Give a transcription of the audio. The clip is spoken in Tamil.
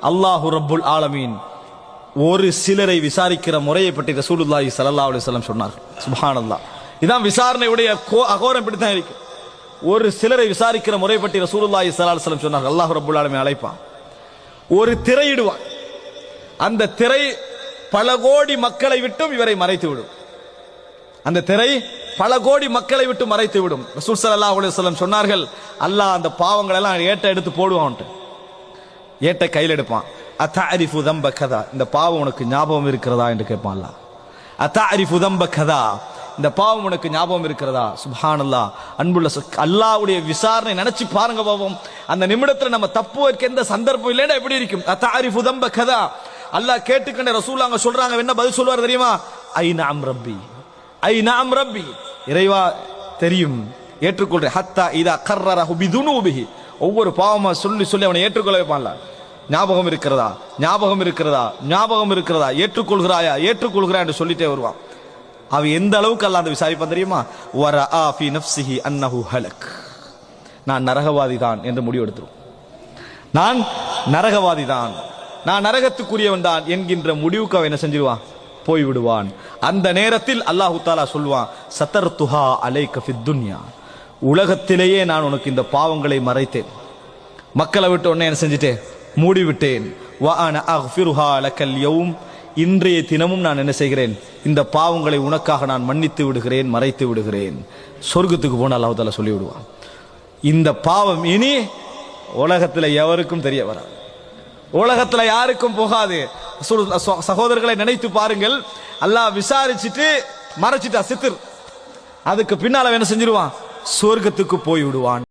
அல்லாஹு ரப்புல் ஆலமீன் ஒரு சிலரை விசாரிக்கிற முறையை பற்றி ரசூலுல்லாஹி ஸல்லல்லாஹு அலைஹி வஸல்லம் சொன்னார். சுப்ஹானல்லாஹ். இதான் விசாரணையுடைய அகோரம் இப்படித்தான் இருக்கு. ஒரு சிலரை விசாரிக்கிற முறை பற்றி ரசூலுல்லாஹி ஸல்லல்லாஹு அலைஹி வஸல்லம் சொன்னார். அல்லாஹ் ரப்புல் ஆலமீன் அழைப்பான், ஒரு திரையிடுவான். அந்த திரை பல கோடி மக்களை விட்டும் இவரை மறைத்து விடும். அந்த திரை பல கோடி மக்களை விட்டு மறைத்து விடும். ரசூல் ஸல்லல்லாஹு அலைஹி வஸல்லம் சொன்னார்கள், அல்லாஹ் அந்த பாவங்களை எல்லாம் ஏட்ட எடுத்து போடுவான். ஏட்ட கையில் எடுப்பான். அத்தஅரிஃபு தம்ப கதா, இந்த பாவம் உனக்கு ஞாபகம் இருக்கிறதா என்று கேட்பான் அல்லாஹ். அத்தஅரிஃபு தம்ப கதா, இந்த பாவம் உனக்கு ஞாபகம் இருக்கிறதா? சுப்ஹானல்லாஹ். அன்புள்ள அல்லாஹ்வுடைய விசாரணை நினைச்சு பாருங்க பாவம். அந்த நிமிடத்துல நம்ம தப்பு வைக்க எந்த சந்தர்ப்பம் இல்லைன்னா எப்படி இருக்கும்? அத்தஅரிஃபு தம்ப கதா, அல்லாஹ் கேட்டுக்கண்ட ரசூல் அங்க சொல்றாங்க, என்ன பதில் சொல்வார் தெரியுமா? ஐநஅம் ரப்பி, ஐநஅம் ரப்பி, இறைவா தெரியும், ஏற்றுக்கொள்றேன். ஹத்தா இதா கர்ரரஹு பிதுனூபிஹி, ஒவ்வொரு பாவமா சொல்லி சொல்லி அவனை ஏற்றுக்கொள்ள வைப்பான்ல. ஞாபகம் இருக்கிறதா, ஞாபகம் இருக்கிறதா, ஞாபகம் இருக்கிறதா, ஏற்றுக்கொள்கிறாயா, ஏற்றுக்கொள்கிறா என்று சொல்லிட்டே வருவான். அவ எந்த அளவுக்கு அல்லாஹ் அந்த விசாரிப்பான் தெரியுமா? வரஆ ஃபீ நஃப்ஸிஹி அன்னஹு ஹலக், நான் நரகவாதி தான் என்று முடிவு எடுத்துரும். நான் நரகவாதி தான், நான் நரகத்துக்குரியவன் தான் என்கின்ற முடிவுக்கு அவன் என்ன செஞ்சிருவான்? போய்விடுவான். அந்த நேரத்தில் அல்லாஹு தஆலா சொல்வான், சதர்துஹா அலைக ஃபித் துன்யா, உலகத்திலேயே நான் உனக்கு இந்த பாவங்களை மறைத்தேன், மக்களை விட்டு உன்னை என்ன செஞ்சிட்டேன்? மூடிவிட்டேன். வ அன அக்ஃபிருஹா லக்கல் யௌம், இன்றைய தினமும் நான் என்ன செய்கிறேன்? இந்த பாவங்களை உனக்காக நான் மன்னித்து விடுகிறேன், மறைத்து விடுகிறேன். சொர்க்கத்துக்கு போன அல்லாஹ் தஆலா சொல்லி விடுவான். இந்த பாவம் இனி உலகத்தில் எவருக்கும் தெரிய வராது, உலகத்தில் யாருக்கும் போகாது. சகோதரர்களை நினைத்து பாருங்கள், அல்லாஹ் விசாரிச்சுட்டு மறைச்சிட்டா சித்திர், அதுக்கு பின்னால என்ன செஞ்சிருவான்? சொர்க்கத்துக்கு போய் விடுவான்.